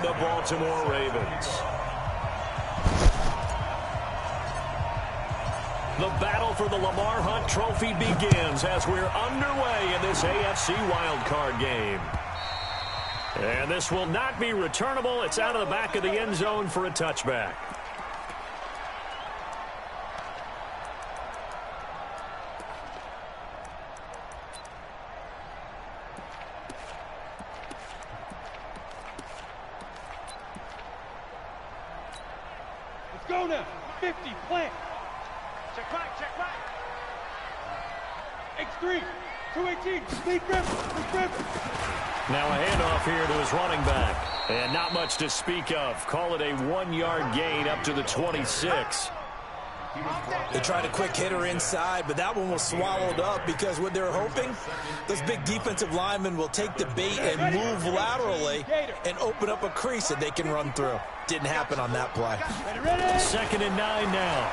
the Baltimore Ravens. The battle for the Lamar Hunt Trophy begins as we're underway in this AFC wildcard game. And this will not be returnable. It's out of the back of the end zone for a touchback. Let's go now. 50, plant. Check back. X3, 218, lead grip. Now a handoff here to his running back. And not much to speak of. Call it a 1-yard gain up to the 26. They tried a quick hitter inside, but that one was swallowed up because what they're hoping, those big defensive linemen will take the bait and move laterally and open up a crease that they can run through. Didn't happen on that play. 2nd and 9 now.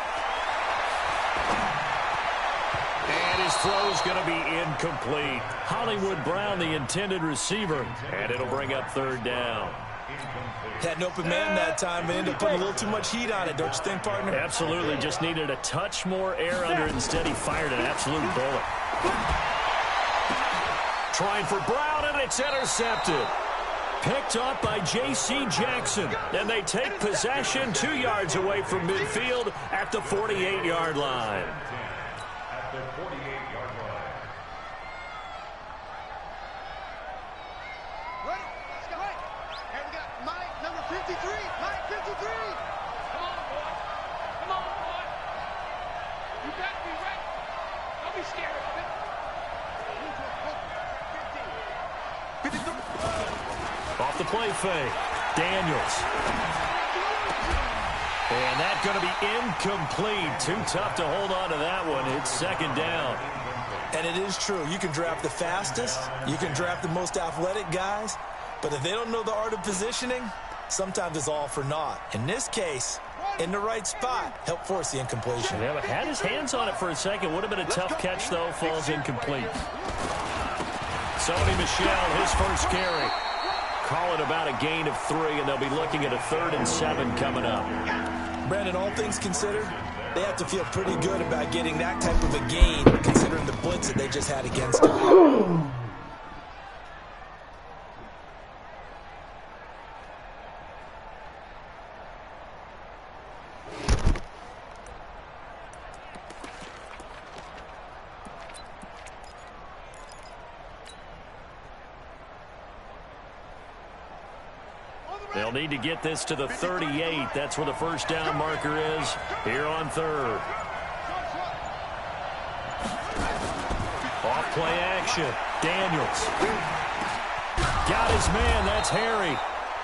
And his throw's going to be incomplete. Hollywood Brown, the intended receiver, and it'll bring up 3rd down. Had an open man that time and ended up putting a little too much heat on it, don't you think, partner? Absolutely. Just needed a touch more air under it. Instead, he fired an absolute bullet. Trying for Brown, and it's intercepted. Picked up by J.C. Jackson. And they take possession 2 yards away from midfield at the 48-yard line. Off the play fake. Daniels. And that's going to be incomplete. Too tough to hold on to that one. It's 2nd down. And it is true. You can draft the fastest. You can draft the most athletic guys. But if they don't know the art of positioning, sometimes it's all for naught. In this case, in the right spot, help force the incompletion. Yeah, but had his hands on it for a second. Would have been a tough catch, though. Falls incomplete. Sony Michel, his first carry. Call it about a gain of 3, and they'll be looking at a 3rd and 7 coming up. Brandon, all things considered, they have to feel pretty good about getting that type of a gain, considering the blitz that they just had against them. They'll need to get this to the 38. That's where the first down marker is here on 3rd. Off play action. Daniels. Got his man. That's Harry.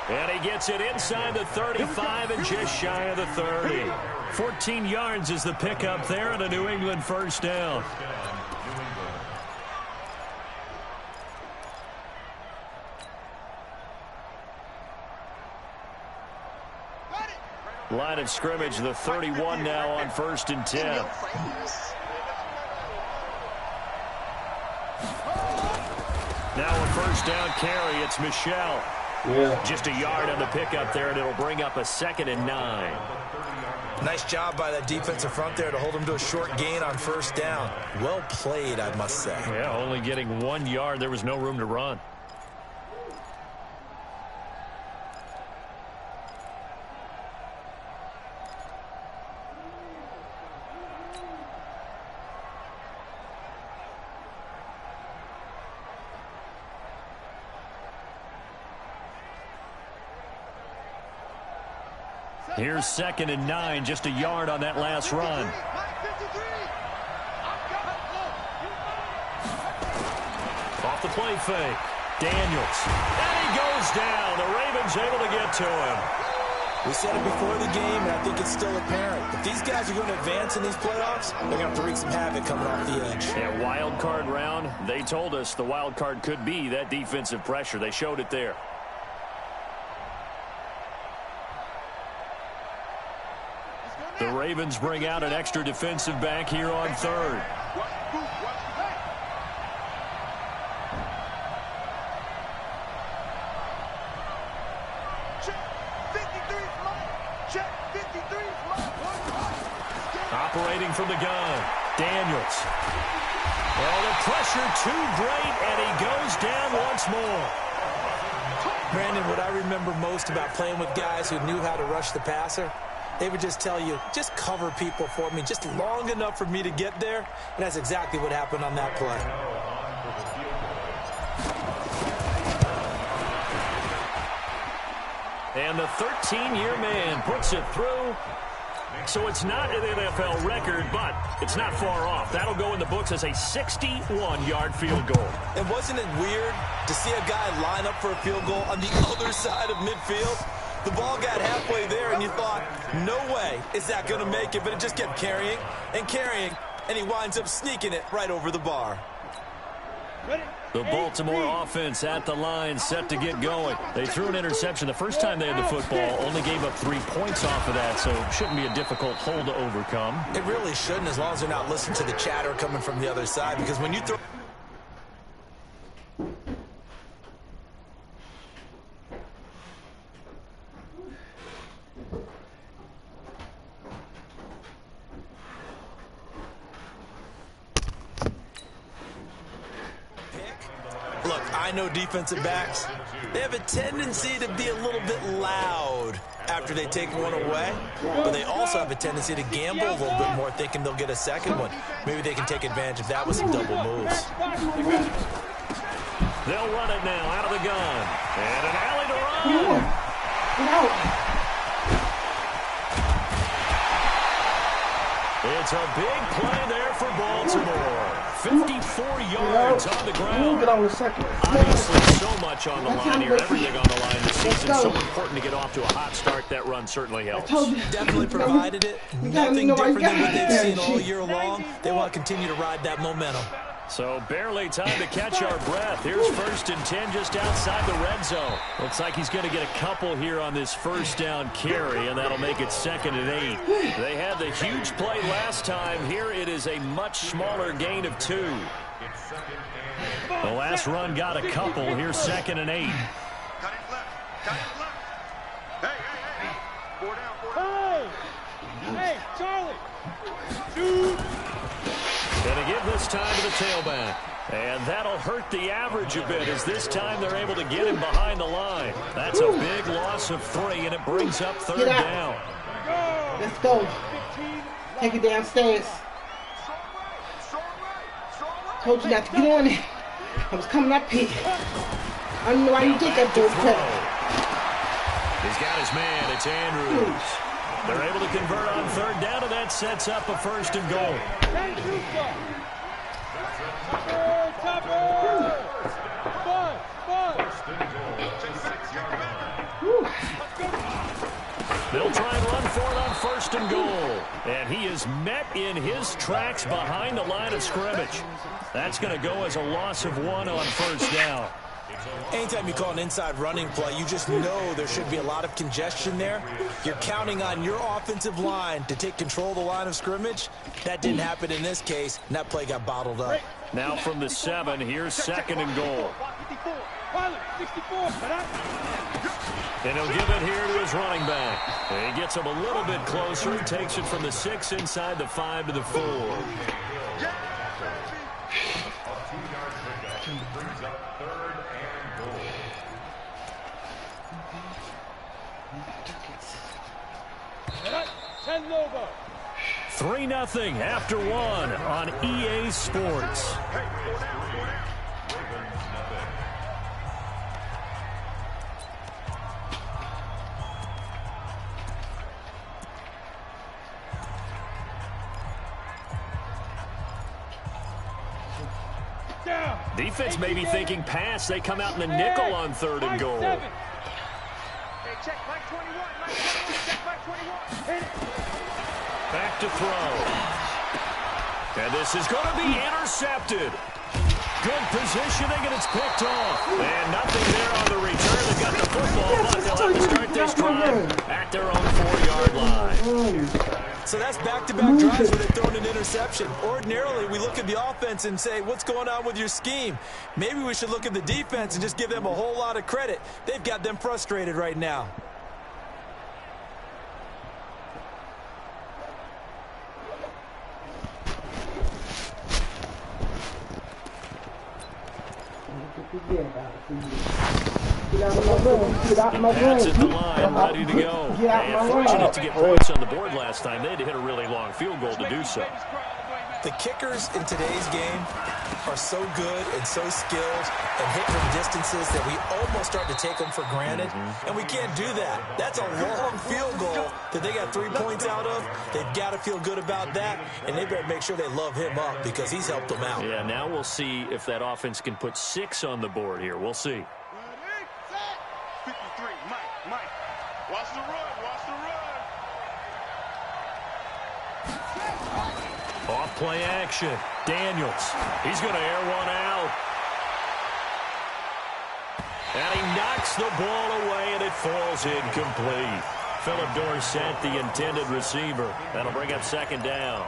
And he gets it inside the 35 and just shy of the 30. 14 yards is the pickup there and a New England first down. Line of scrimmage, the 31 now on 1st and 10. Now a first down carry, it's Michel. Just a yard on the pickup there, and it'll bring up a 2nd and 9. Nice job by that defensive front there to hold them to a short gain on 1st down. Well played, I must say. Yeah, only getting 1 yard. There was no room to run. Here's 2nd and 9, just a yard on that last run. Off the play fake. Daniels. And he goes down. The Ravens able to get to him. We said it before the game, and I think it's still apparent. If these guys are going to advance in these playoffs, they're going to have to wreak some havoc coming off the edge. Yeah, wild card round. They told us the wild card could be that defensive pressure. They showed it there. The Ravens bring out an extra defensive back here on 3rd. Operating from the gun, Daniels. Well, the pressure too great, and he goes down once more. Brandon, what I remember most about playing with guys who knew how to rush the passer, they would just tell you, just cover people for me, just long enough for me to get there, and that's exactly what happened on that play. And the 13-year man puts it through. So it's not an NFL record, but it's not far off. That'll go in the books as a 61-yard field goal. And wasn't it weird to see a guy line up for a field goal on the other side of midfield? The ball got halfway there, and you thought, no way is that going to make it, but it just kept carrying, and he winds up sneaking it right over the bar. The Baltimore offense at the line, set to get going. They threw an interception the first time they had the football, only gave up 3 points off of that, so it shouldn't be a difficult hole to overcome. It really shouldn't, as long as they're not listening to the chatter coming from the other side, because when you throw... Look, I know defensive backs, they have a tendency to be a little bit loud after they take one away, but they also have a tendency to gamble a little bit more, thinking they'll get a second one. Maybe they can take advantage of that with some double moves. They'll run it now out of the gun. And an alley to run. It's a big play there for Baltimore. 54 yards on the ground. Obviously, so much on the line here. Everything on the line this season. So important to get off to a hot start. That run certainly helps. Definitely provided it. Nothing different than what they've seen all year long. They want to continue to ride that momentum. So barely time to catch our breath. Here's 1st and 10 just outside the red zone. Looks like he's going to get a couple here on this first down carry, and that'll make it 2nd and 8. They had the huge play last time. Here it is a much smaller gain of 2. The last run got a couple. Here's 2nd and 8. Cut it left. Cut it left. Hey. 4 down. Hey, Charlie. Dude. Gonna give this time to the tailback. And that'll hurt the average a bit, as this time they're able to get him behind the line. That's a big loss of 3, and it brings up 3rd down. Let's go. Take it downstairs. Told you not to get on it. I was coming up here. I don't know why you did that, Bill. He's got his man. It's Andrews. They're able to convert on 3rd down, and that sets up a 1st and goal. They'll try and run for it on 1st and goal. And he is met in his tracks behind the line of scrimmage. That's going to go as a loss of 1 on 1st down. Anytime you call an inside running play, you just know there should be a lot of congestion there. You're counting on your offensive line to take control of the line of scrimmage. That didn't happen in this case, and that play got bottled up. Now from the 7, here's 2nd and goal. And he'll give it here to his running back. And he gets him a little bit closer, takes it from the 6 inside the 5 to the 4. 3-0 after 1 on EA Sports. Defense may be thinking pass. They come out in the nickel on 3rd and goal. Back to throw. And this is going to be intercepted. Good positioning, and it's picked off. And nothing there on the return. They got the football, but they'll have to start this drive at their own 4-yard line. So that's back-to-back drives where they've thrown an interception. Ordinarily, we look at the offense and say, what's going on with your scheme? Maybe we should look at the defense and just give them a whole lot of credit. They've got them frustrated right now. That's at the line, ready to go. And fortunate to get points on the board last time. They had to hit a really long field goal to do so. The kickers in today's game are so good and so skilled and hit from distances that we almost start to take them for granted, and we can't do that. That's a long field goal that they got 3 points out of. They've got to feel good about that, and they better make sure they love him up because he's helped them out. Yeah, now we'll see if that offense can put 6 on the board here. We'll see. 53, Mike. Watch the run, watch the run. Off play action. Daniels. He's going to air one out. And he knocks the ball away, and it falls incomplete. Philip Dorsett, the intended receiver. That'll bring up second down.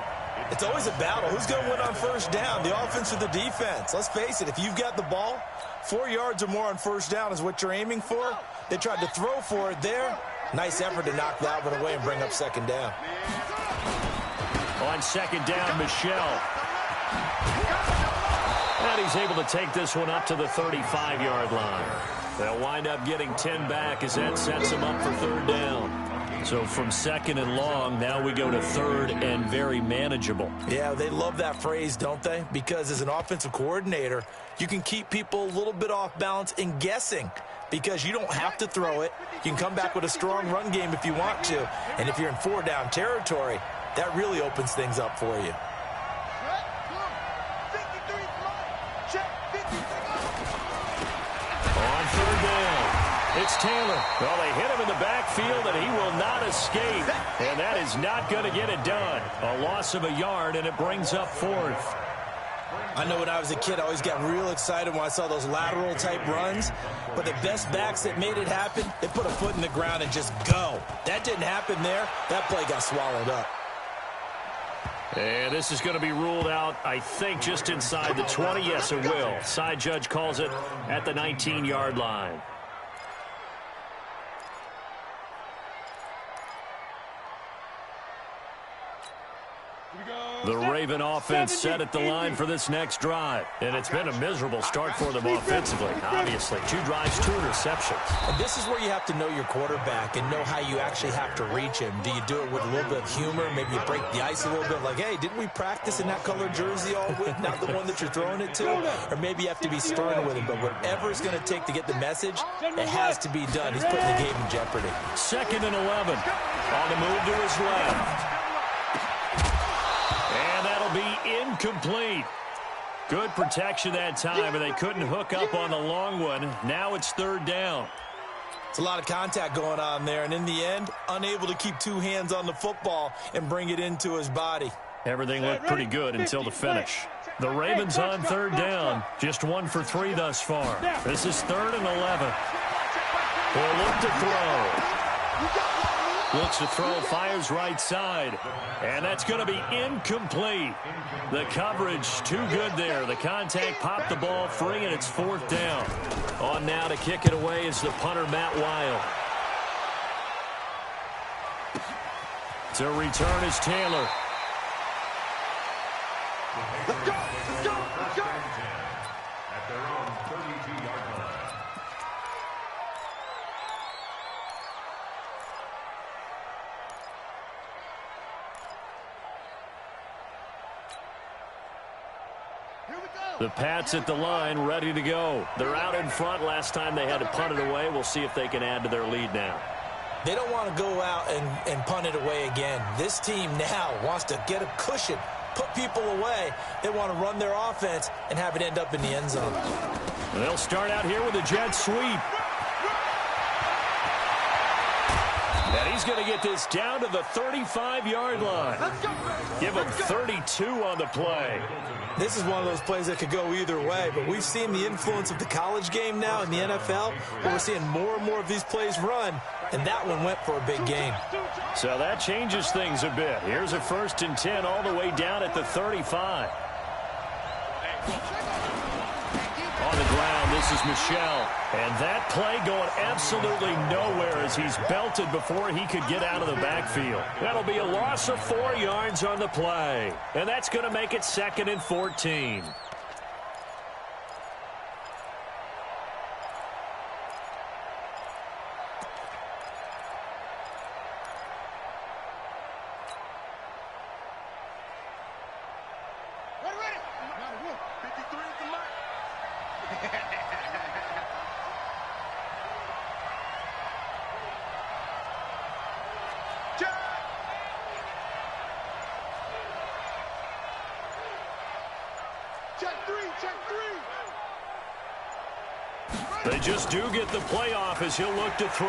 It's always a battle. Who's going to win on first down, the offense or the defense? Let's face it, if you've got the ball, 4 yards or more on first down is what you're aiming for. They tried to throw for it there. Nice effort to knock that one away and bring up second down. On second down, Michelle. And he's able to take this one up to the 35-yard line. They'll wind up getting 10 back as that sets them up for third down. So from second and long, now we go to third and very manageable. Yeah, they love that phrase, don't they? Because as an offensive coordinator, you can keep people a little bit off balance and guessing because you don't have to throw it. You can come back with a strong run game if you want to. And if you're in 4-down territory, that really opens things up for you. On third down, it's Taylor. Well, they hit him in the backfield, and he will not escape. And that is not going to get it done. A loss of a yard, and it brings up fourth. I know when I was a kid, I always got real excited when I saw those lateral-type runs. But the best backs that made it happen, they put a foot in the ground and just go. That didn't happen there. That play got swallowed up. And this is going to be ruled out, I think, just inside the 20. Yes, it will. Side judge calls it at the 19-yard line. The Raven offense set at the line for this next drive. And it's been a miserable start for them offensively, obviously. 2 drives, 2 interceptions. And this is where you have to know your quarterback and know how you actually have to reach him. Do you do it with a little bit of humor? Maybe you break the ice a little bit like, hey, didn't we practice in that colored jersey all week? Not the one that you're throwing it to? Or maybe you have to be stern with him. But whatever it's going to take to get the message, it has to be done. He's putting the game in jeopardy. Second and 11. On the move to his left. And that'll be incomplete. Good protection that time, and they couldn't hook up on the long one. Now it's third down. It's a lot of contact going on there, and in the end, unable to keep 2 hands on the football and bring it into his body. Everything looked pretty good until the finish. The Ravens on third down. Just 1 for 3 thus far. This is third and 11. They'll look to throw. Looks to throw, fires right side. And that's going to be incomplete. The coverage too good there. The contact popped the ball free, and it's fourth down. On now to kick it away is the punter, Matt Wild. To return is Taylor. Let's go, let's go, let's go. At their own 32-yard line. The Pats at the line, ready to go. They're out in front. Last time they had to punt it away. We'll see if they can add to their lead now. They don't want to go out and punt it away again. This team now wants to get a cushion, put people away. They want to run their offense and have it end up in the end zone. They'll start out here with a jet sweep. And he's going to get this down to the 35-yard line. Give him 32 on the play. This is one of those plays that could go either way, but we've seen the influence of the college game now in the NFL, where we're seeing more and more of these plays run, and that one went for a big gain. So that changes things a bit. Here's a 1st and 10 all the way down at the 35. On the ground, this is Michelle. And that play going absolutely nowhere as he's belted before he could get out of the backfield. That'll be a loss of 4 yards on the play. And that's going to make it 2nd and 14. Check three. They just do get the playoff as he'll look to throw.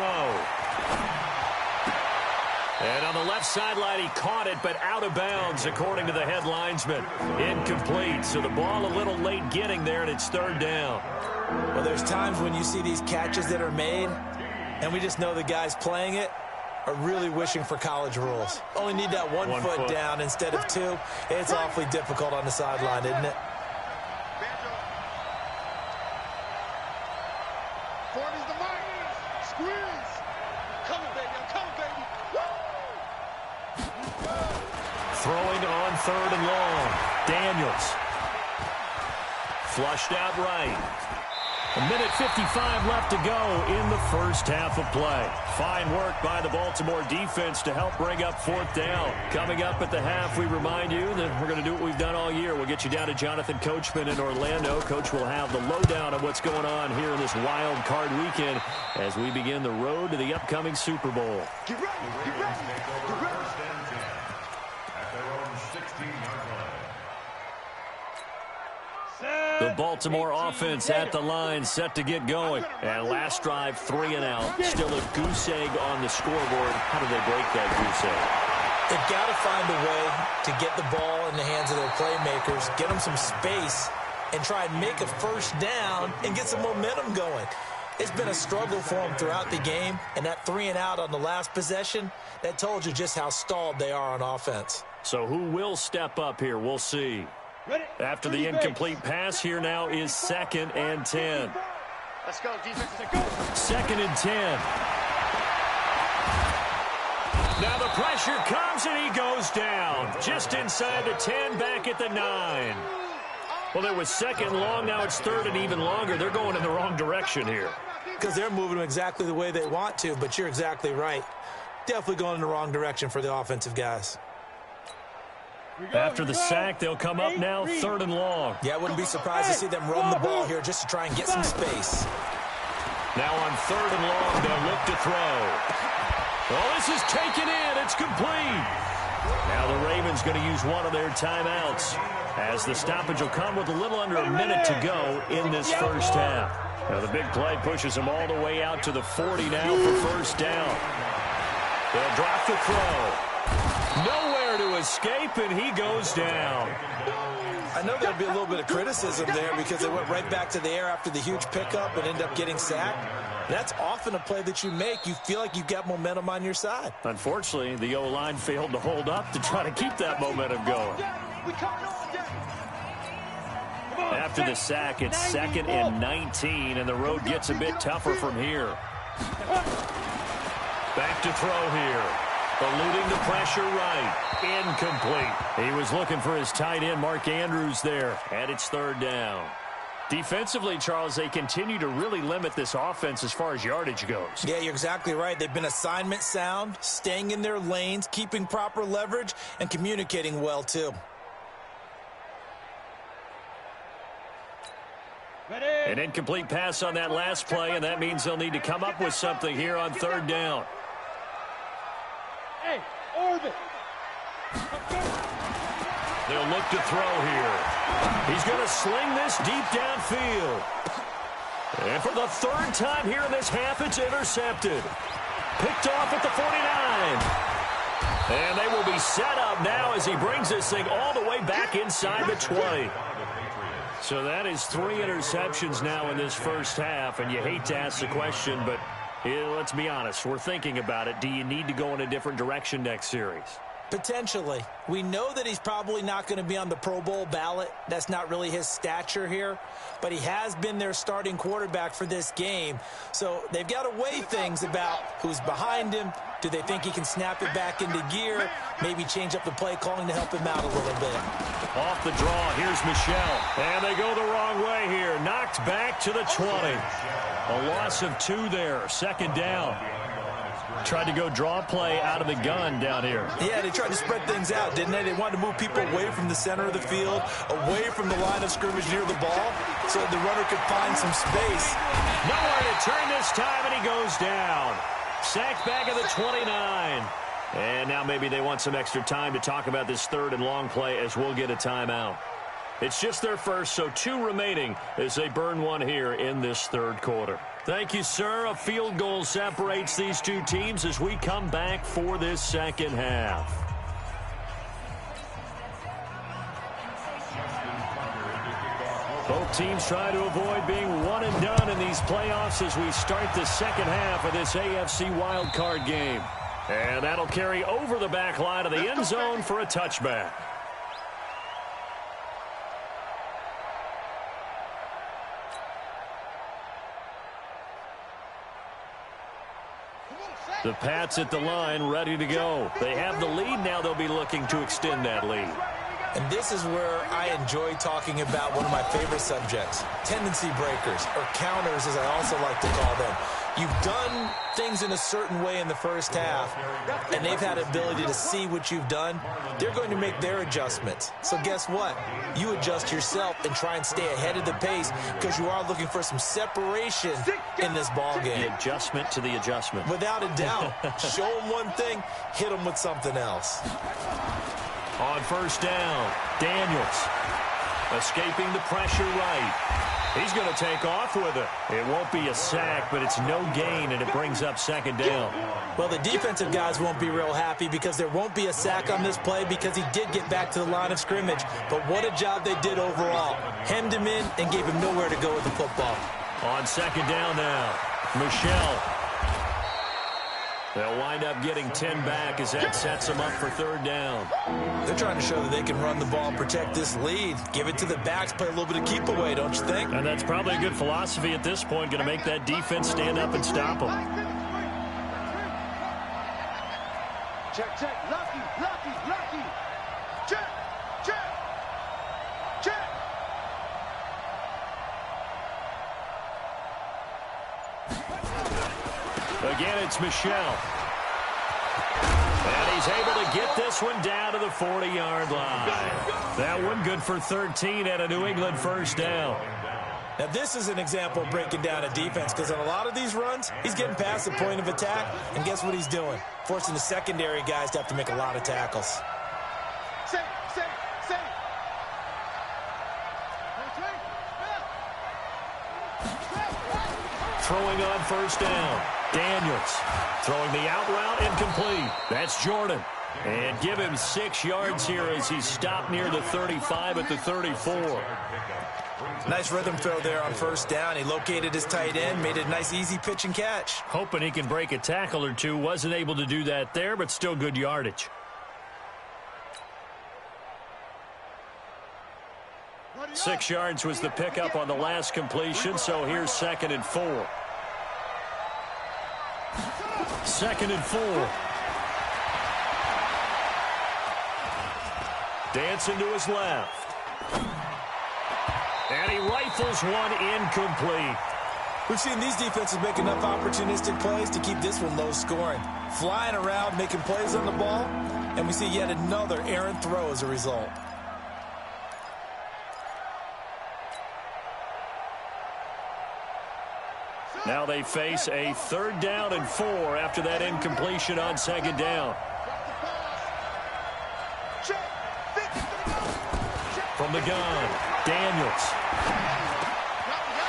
And on the left sideline, he caught it, but out of bounds, according to the head linesman. Incomplete, so the ball a little late getting there, and it's third down. Well, there's times when you see these catches that are made, and we just know the guys playing it are really wishing for college rules. Only need that one foot down instead of two. It's awfully difficult on the sideline, isn't it? Forty's the mark. Squeeze. Coming, baby. I'm coming, baby. Throwing on third and long. Daniels. Flushed out right. 1:55 left to go in the first half of play. Fine work by the Baltimore defense to help bring up fourth down. Coming up at the half, we remind you that we're going to do what we've done all year. We'll get you down to Jonathan Coachman in Orlando. Coach will have the lowdown of what's going on here in this wild card weekend as we begin the road to the upcoming Super Bowl. Get ready. Get ready. Get ready. At their own 16-yard line. The Baltimore offense at the line, set to get going. And last drive, 3 and out. Still a goose egg on the scoreboard. How do they break that goose egg? They've got to find a way to get the ball in the hands of their playmakers, get them some space, and try and make a first down and get some momentum going. It's been a struggle for them throughout the game, and that 3 and out on the last possession, that told you just how stalled they are on offense. So who will step up here? We'll see. After the incomplete pass, here now is 2nd and 10. Let's go, defense. Let's go. 2nd and 10. Now the pressure comes and he goes down. Just inside the 10, back at the 9. Well, it was 2nd long, now it's 3rd and even longer. They're going in the wrong direction here. Because they're moving them exactly the way they want to, but you're exactly right. Definitely going in the wrong direction for the offensive guys. After the sack, they'll come up now 3rd and long. Yeah, I wouldn't be surprised to see them run the ball here just to try and get some space. Now on 3rd and long, they'll look to throw. Well, this is taken in. It's complete. Now the Ravens going to use one of their timeouts as the stoppage will come with a little under a minute to go in this first half. Now the big play pushes them all the way out to the 40 now for first down. They'll drop the throw. Nowhere to escape, and he goes down. I know there'll be a little bit of criticism there because they went right back to the air after the huge pickup and ended up getting sacked. That's often a play that you make. You feel like you've got momentum on your side. Unfortunately, the O-line failed to hold up to try to keep that momentum going. After the sack, it's 2nd and 19, and the road gets a bit tougher from here. Back to throw here. Eluding the pressure right. Incomplete. He was looking for his tight end, Mark Andrews, there. And it's 3rd down. Defensively, Charles, they continue to really limit this offense as far as yardage goes. Yeah, you're exactly right. They've been assignment sound, staying in their lanes, keeping proper leverage, and communicating well, too. An incomplete pass on that last play, and that means they'll need to come up with something here on 3rd down. Hey, orbit. They'll look to throw here. He's going to sling this deep downfield. And for the 3rd time here in this half, it's intercepted. Picked off at the 49. And they will be set up now as he brings this thing all the way back inside the 20. So that is 3 interceptions now in this first half, and you hate to ask the question, but let's be honest, we're thinking about it. Do you need to go in a different direction next series? Potentially. We know that he's probably not going to be on the Pro Bowl ballot. That's not really his stature here. But he has been their starting quarterback for this game. So they've got to weigh things about who's behind him. Do they think he can snap it back into gear? Maybe change up the play calling to help him out a little bit. Off the draw, here's Michelle. And they go the wrong way here. Knocked back to the 20. A loss of 2 there. 2nd down. Tried to go draw play out of the gun down here. Yeah, they tried to spread things out, didn't they? They wanted to move people away from the center of the field, away from the line of scrimmage near the ball, so the runner could find some space. Nowhere to turn this time, and he goes down. Sacked back at the 29. And now maybe they want some extra time to talk about this 3rd and long play as we'll get a timeout. It's just their first, so 2 remaining as they burn one here in this third quarter. Thank you, sir. A field goal separates these 2 teams as we come back for this second half. Both teams try to avoid being one and done in these playoffs as we start the second half of this AFC wildcard game. And that'll carry over the back line of the end zone for a touchback. The Pats at the line, ready to go. They have the lead. Now they'll be looking to extend that lead. And this is where I enjoy talking about one of my favorite subjects, tendency breakers, or counters as I also like to call them. You've done things in a certain way in the first half, and they've had the ability to see what you've done. They're going to make their adjustments. So guess what? You adjust yourself and try and stay ahead of the pace because you are looking for some separation in this ball game. The adjustment to the adjustment. Without a doubt. Show them one thing, hit them with something else. On first down, Daniels escaping the pressure right. He's going to take off with it. It won't be a sack, but it's no gain, and it brings up second down. Well, the defensive guys won't be real happy because there won't be a sack on this play because he did get back to the line of scrimmage. But what a job they did overall. Hemmed him in and gave him nowhere to go with the football. On second down now, Michelle. They'll wind up getting 10 back as that sets them up for third down. They're trying to show that they can run the ball and protect this lead. Give it to the backs, play a little bit of keep away, don't you think? And that's probably a good philosophy at this point, going to make that defense stand up and stop them. Check, check. Lucky, lucky, lucky. Check, check, check. Again, it's Michelle. And he's able to get this one down to the 40-yard line. That one good for 13 at a New England first down. Now, this is an example of breaking down a defense because on a lot of these runs, he's getting past the point of attack, and guess what he's doing? Forcing the secondary guys to have to make a lot of tackles. Say. Throwing on first down. Daniels throwing the out route incomplete. That's Jordan. And give him 6 yards here as he's stopped near the 35 at the 34. Nice rhythm throw there on first down. He located his tight end, made a nice easy pitch and catch. Hoping he can break a tackle or two. Wasn't able to do that there, but still good yardage. Six yards was the pickup on the last completion, so here's 2nd and 4. 2nd and 4. Dancing to his left. And he rifles one incomplete. We've seen these defenses make enough opportunistic plays to keep this one low scoring. Flying around, making plays on the ball, and we see yet another errant throw as a result. Now they face a 3rd down and 4 after that incompletion on 2nd down. From the gun, Daniels.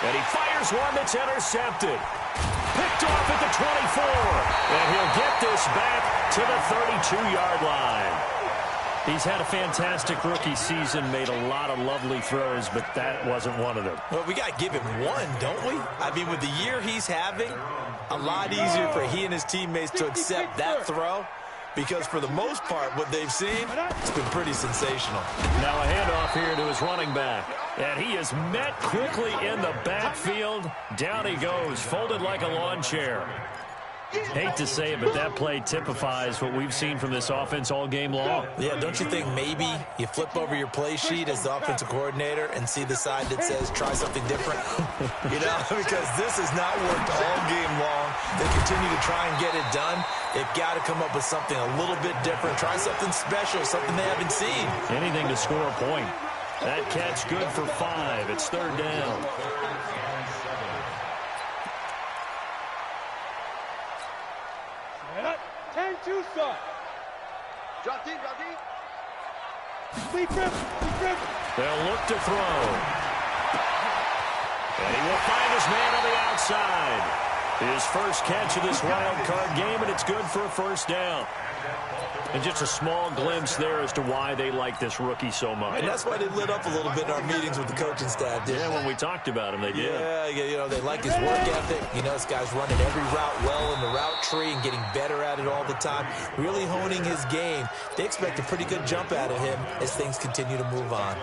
And he fires one that's intercepted. Picked off at the 24. And he'll get this back to the 32-yard line. He's had a fantastic rookie season, made a lot of lovely throws, but that wasn't one of them. Well, we got to give him one, don't we? I mean, with the year he's having, a lot easier for he and his teammates to accept that throw because for the most part, what they've seen, it's been pretty sensational. Now a handoff here to his running back. And he is met quickly in the backfield. Down he goes, folded like a lawn chair. Hate to say it, but that play typifies what we've seen from this offense all game long. Yeah, don't you think maybe you flip over your play sheet as the offensive coordinator and see the side that says try something different? You know, because this has not worked all game long. They continue to try and get it done. They've got to come up with something a little bit different. Try something special, something they haven't seen. Anything to score a point. That catch good for 5. It's 3rd down. They'll look to throw. And he will find his man on the outside. His first catch of this wild card game, and it's good for a first down. And just a small glimpse there as to why they like this rookie so much. And that's why they lit up a little bit in our meetings with the coaching staff, didn't they? When we talked about him, they did. Yeah, you know, they like his work ethic. You know, this guy's running every route well in the route tree and getting better at it all the time, really honing his game. They expect a pretty good jump out of him as things continue to move on.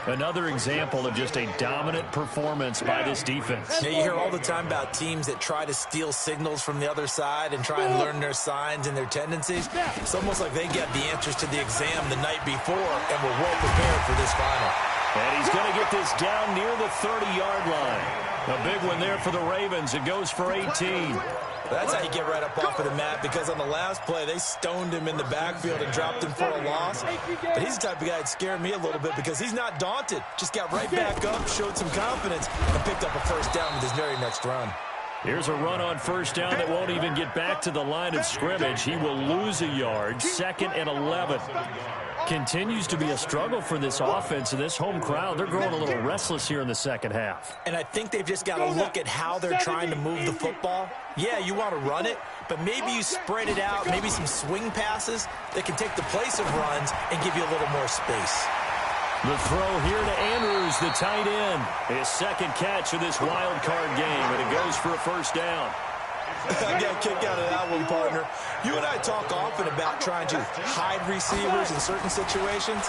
Another example of just a dominant performance by this defense. Yeah, you hear all the time about teams that try to steal signals from the other side and try and learn their signs and their tendencies. It's almost like they get the answers to the exam the night before and were well prepared for this final. And he's going to get this down near the 30-yard line. A big one there for the Ravens. It goes for 18. That's how you get right up off of the mat, because on the last play, they stoned him in the backfield and dropped him for a loss. But he's the type of guy that scared me a little bit because he's not daunted. Just got right back up, showed some confidence, and picked up a first down with his very next run. Here's a run on first down that won't even get back to the line of scrimmage. He will lose a yard. 2nd and 11. Continues to be a struggle for this offense, and this home crowd, they're growing a little restless here in the second half. And I think they've just got to look at how they're trying to move the football. Yeah, you want to run it, but maybe you spread it out, maybe some swing passes that can take the place of runs and give you a little more space. The throw here to Andrews, the tight end. His second catch of this wild card game, and it goes for a first down. I got a kick out of that one, partner. You and I talk often about trying to hide receivers in certain situations,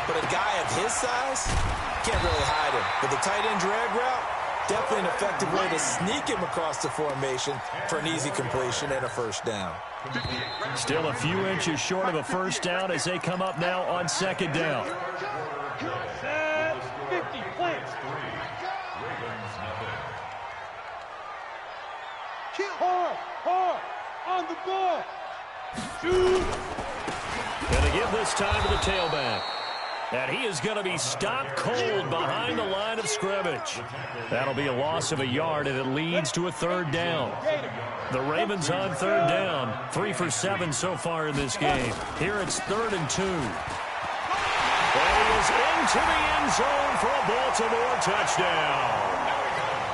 but a guy of his size can't really hide him. But the tight end drag route, definitely an effective way to sneak him across the formation for an easy completion and a first down. Still a few inches short of a first down as they come up now on 2nd down. 50 plants. Hard, on the ball. Shoot. Gonna give this time to the tailback. And he is going to be stopped cold behind the line of scrimmage. That'll be a loss of a yard, and it leads to a 3rd down. The Ravens on 3rd down. 3 for 7 so far in this game. Here it's 3rd and 2. And he is into the end zone for a Baltimore touchdown.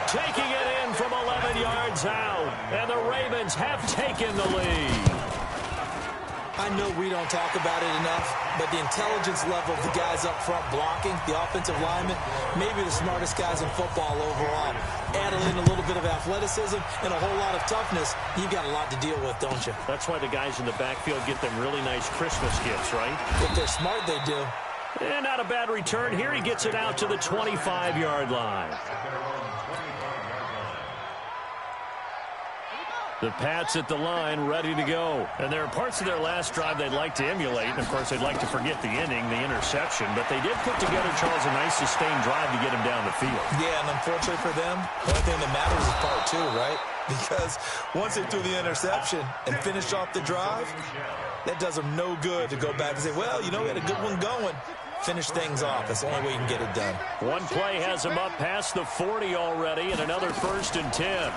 Taking it in from 11 yards out, and the Ravens have taken the lead. I know we don't talk about it enough, but the intelligence level of the guys up front blocking, the offensive linemen, maybe the smartest guys in football overall. Add in a little bit of athleticism and a whole lot of toughness, you've got a lot to deal with, don't you? That's why the guys in the backfield get them really nice Christmas gifts, right? If they're smart, they do. And not a bad return here. He gets it out to the 25-yard line. The Pats at the line, ready to go. And there are parts of their last drive they'd like to emulate. And, of course, they'd like to forget the inning, the interception. But they did put together, Charles, a nice sustained drive to get him down the field. Yeah, and unfortunately for them, the only thing that matters is part 2, right? Because once they threw the interception and finished off the drive, that does them no good to go back and say, well, you know, we had a good one going. Finish things off. That's the only way you can get it done. One play has him up past the 40 already, and another 1st and 10.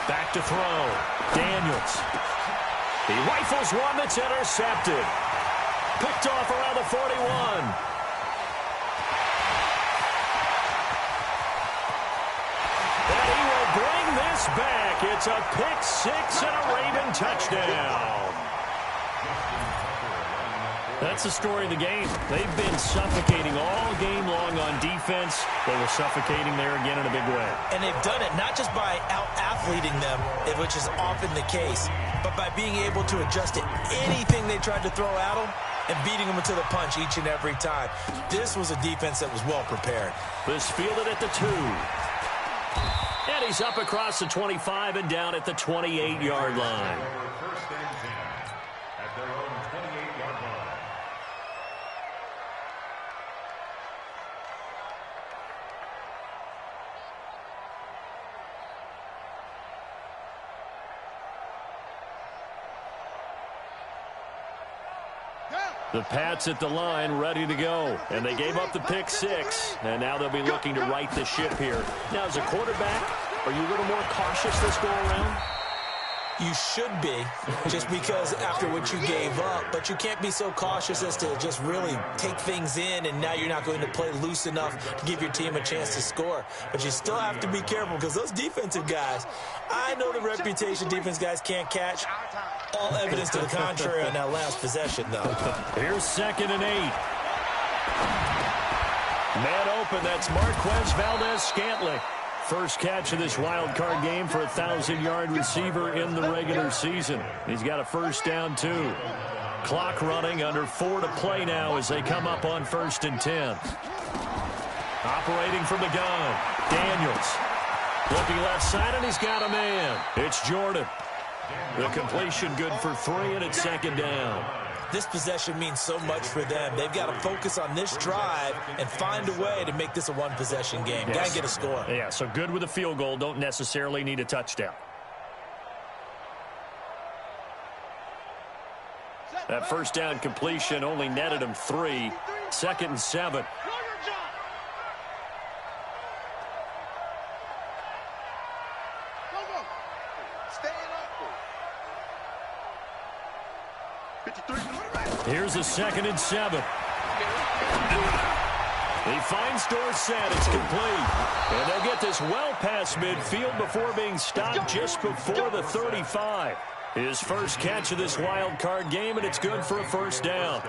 Back to throw. Daniels. He rifles one that's intercepted. Picked off around the 41. And he will bring this back. It's a pick 6 and a Raven touchdown. That's the story of the game. They've been suffocating all game long on defense. They were suffocating there again in a big way. And they've done it not just by out-athleting them, which is often the case, but by being able to adjust to anything they tried to throw at them and beating them to the punch each and every time. This was a defense that was well prepared. This fielded at the 2. And he's up across the 25 and down at the 28-yard line. The Pats at the line, ready to go. And they gave up the pick 6, and now they'll be looking to right the ship here. Now, as a quarterback, are you a little more cautious this go around? You should be, just because after what you gave up. But you can't be so cautious as to just really take things in, and now you're not going to play loose enough to give your team a chance to score. But you still have to be careful, because those defensive guys, I know the reputation defense guys can't catch. All evidence to the contrary on that last possession, though. Here's 2nd and 8. Man open, that's Marquez Valdez-Scantling. First catch of this wild card game for a 1,000-yard receiver in the regular season. He's got a first down, too. Clock running, under 4 to play now as they come up on 1st and 10. Operating from the gun, Daniels. Looking left side, and he's got a man. It's Jordan. The completion good for 3, and it's 2nd down. This possession means so much for them. They've got to focus on this drive and find a way to make this a one-possession game. Yes. Got to get a score. Yeah, so good with a field goal. Don't necessarily need a touchdown. That first down completion only netted him 3. 2nd and 7. Here's a 2nd and 7. He finds Dorsett. It's complete. And they'll get this well past midfield before being stopped just before the 35. His first catch of this wild card game, and it's good for a first down.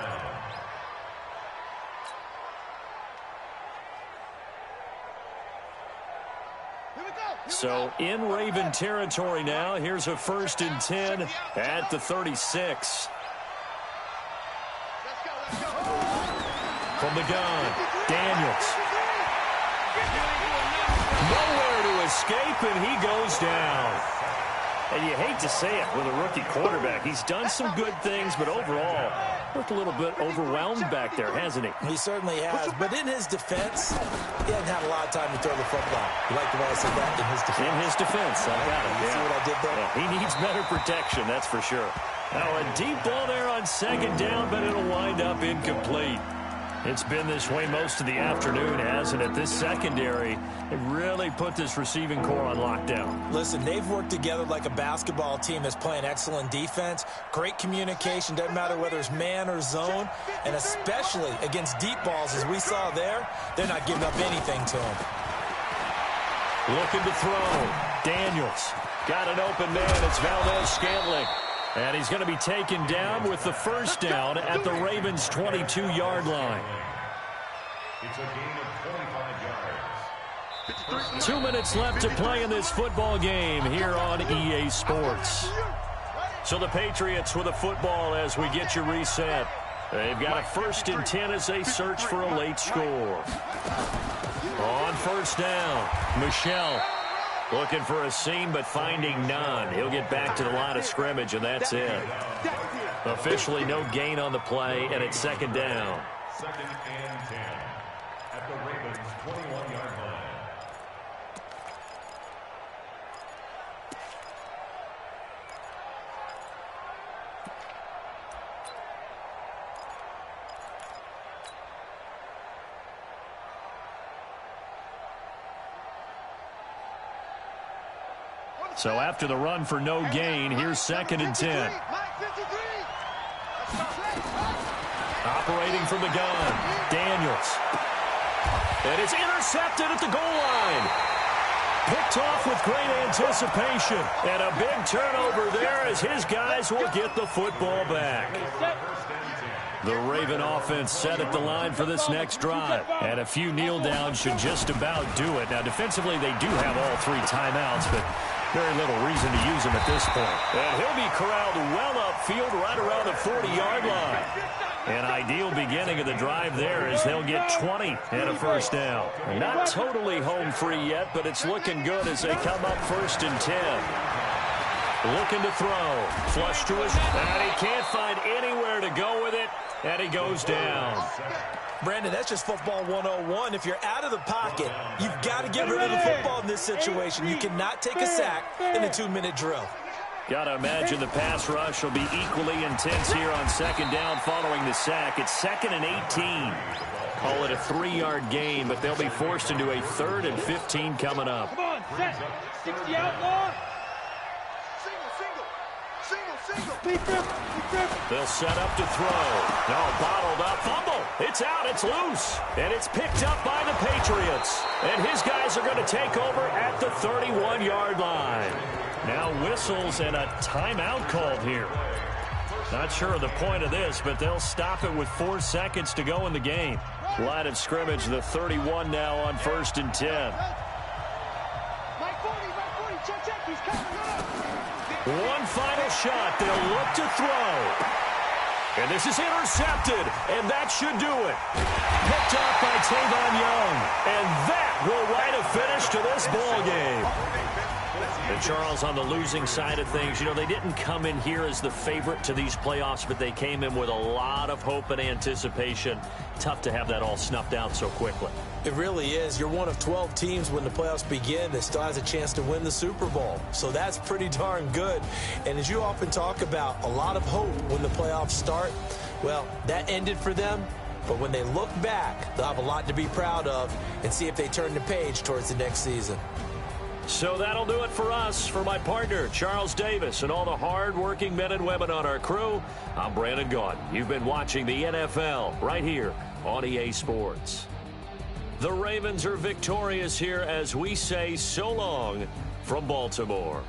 So in Raven territory now. Here's a 1st and 10 at the 36. From the gun, Daniels. Nowhere to escape, and he goes down. And you hate to say it with a rookie quarterback. He's done some good things, but overall, looked a little bit overwhelmed back there, hasn't he? He certainly has. But in his defense, he hasn't had a lot of time to throw the football. You like the way I said that? In his defense. In his defense. I got it. You see what I did there? Yeah, he needs better protection, that's for sure. Now a deep ball there on 2nd down, but it'll wind up incomplete. It's been this way most of the afternoon, hasn't it? This secondary, it really put this receiving core on lockdown. Listen, they've worked together like a basketball team that's playing excellent defense. Great communication, doesn't matter whether it's man or zone. And especially against deep balls, as we saw there, they're not giving up anything to them. Looking to throw. Daniels. Got an open man. It's Valdez-Scantling. And he's going to be taken down with the first down at the Ravens' 22-yard line. It's a gain of 25 yards. 2 minutes left to play in this football game here on EA Sports. So the Patriots with a football as we get you reset. They've got a 1st and 10 as they search for a late score. On 1st down, Michelle. Looking for a seam, but finding none. He'll get back to the line of scrimmage, and that's it. Officially no gain on the play, and it's 2nd down. 2nd and 10 at the Ravens' 21-yard line. So after the run for no gain, here's 2nd and 10. Operating from the gun, Daniels. And it's intercepted at the goal line. Picked off with great anticipation. And a big turnover there as his guys will get the football back. The Raven offense set at the line for this next drive. And a few kneel downs should just about do it. Now, defensively, they do have all 3 timeouts, but very little reason to use him at this point. And he'll be corralled well upfield right around the 40-yard line. An ideal beginning of the drive there as they'll get 20 and a first down. Not totally home free yet, but it's looking good as they come up 1st and 10. Looking to throw. Flush to his, and he can't find anywhere to go with it, and he goes down. Brandon, that's just football 101. If you're out of the pocket, you've got to get rid of the football in this situation. You cannot take a sack in a 2-minute drill. Got to imagine the pass rush will be equally intense here on 2nd down following the sack. It's 2nd and 18. Call it a 3-yard gain, but they'll be forced into a 3rd and 15 coming up. Come on, set. 60 outlaw. They'll set up to throw. No, bottled up. Fumble. It's out. It's loose. And it's picked up by the Patriots. And his guys are going to take over at the 31-yard line. Now whistles and a timeout called here. Not sure of the point of this, but they'll stop it with 4 seconds to go in the game. Line of scrimmage, the 31 now on 1st and 10. One final shot. They'll look to throw. And this is intercepted, and that should do it. Picked off by Tavon Young. And that will write a finish to this ball game. And Charles, on the losing side of things, you know, they didn't come in here as the favorite to these playoffs, but they came in with a lot of hope and anticipation. Tough to have that all snuffed out so quickly. It really is. You're one of 12 teams when the playoffs begin that still has a chance to win the Super Bowl. So that's pretty darn good. And as you often talk about, a lot of hope when the playoffs start. Well, that ended for them. But when they look back, they'll have a lot to be proud of and see if they turn the page towards the next season. So that'll do it for us. For my partner, Charles Davis, and all the hard-working men and women on our crew, I'm Brandon Gaudin. You've been watching the NFL right here on EA Sports. The Ravens are victorious here as we say so long from Baltimore.